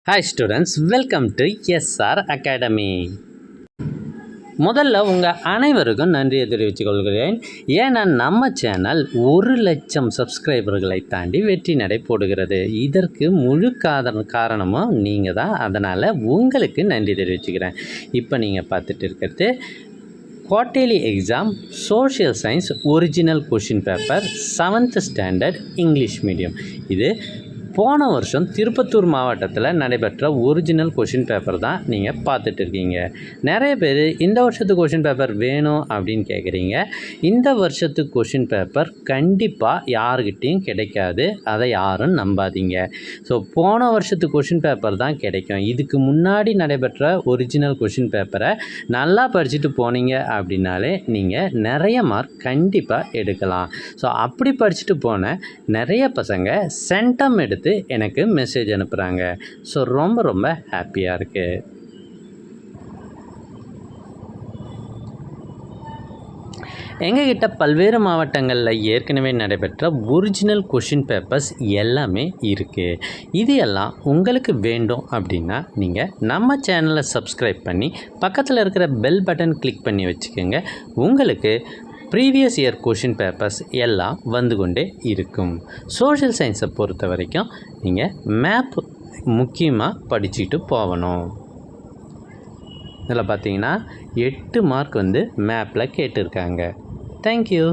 Hi students, welcome to SR academy. முதல்ல உங்கள் அனைவருக்கும் நன்றியை தெரிவித்துக் கொள்கிறேன். ஏன்னா நம்ம சேனல் 1,00,000 சப்ஸ்கிரைபர்களை தாண்டி வெற்றி நடை போடுகிறது. இதற்கு முழு காரணமும் நீங்கள் தான். அதனால் உங்களுக்கு நன்றி தெரிவிச்சுக்கிறேன். இப்போ நீங்கள் பார்த்துட்டு இருக்கிறது quarterly exam social science original question paper 7th standard English medium. இது போன வருஷம் திருப்பத்தூர் மாவட்டத்தில் நடைபெற்ற ஒரிஜினல் கொஷின் பேப்பர் தான் நீங்கள் பார்த்துட்டு இருக்கீங்க. நிறைய பேர் இந்த வருஷத்துக்கு கொஷின் பேப்பர் வேணும் அப்படின்னு கேட்குறீங்க. இந்த வருஷத்துக்கு கொஷின் பேப்பர் கண்டிப்பாக யாருக்கிட்டேயும் கிடைக்காது. அதை யாரும் நம்பாதீங்க. ஸோ போன வருஷத்துக்கு கொஷின் பேப்பர் தான் கிடைக்கும். இதுக்கு முன்னாடி நடைபெற்ற ஒரிஜினல் கொஷின் பேப்பரை நல்லா படிச்சுட்டு போனீங்க அப்படின்னாலே நீங்கள் நிறைய மார்க் கண்டிப்பாக எடுக்கலாம். ஸோ அப்படி படிச்சுட்டு போன நிறைய பசங்க சென்டம் எடுத்து எனக்கு மெசேஜ் அனுப்புகிறாங்க. ஸோ ரொம்ப ஹாப்பியாக இருக்குது. எங்ககிட்ட பல்வேறு மாவட்டங்களில் ஏற்கனவே நடைபெற்ற ஒரிஜினல் கொஷின் பேப்பர்ஸ் எல்லாமே இருக்குது. இது எல்லாம் உங்களுக்கு வேண்டும் அப்படின்னா நீங்கள் நம்ம சேனலை சப்ஸ்கிரைப் பண்ணி பக்கத்தில் இருக்கிற பெல் பட்டன் கிளிக் பண்ணி வச்சுக்கோங்க. உங்களுக்கு ப்ரீவியஸ் இயர் கொஷின் பேப்பர்ஸ் எல்லாம் வந்து கொண்டே இருக்கும். சோஷியல் சயின்ஸை பொறுத்த வரைக்கும் நீங்கள் மேப் முக்கியமாக படிச்சுட்டு போகணும். இதில் பார்த்தீங்கன்னா 8 மார்க் வந்து மேப்பில் கேட்டிருக்காங்க. தேங்க்யூ.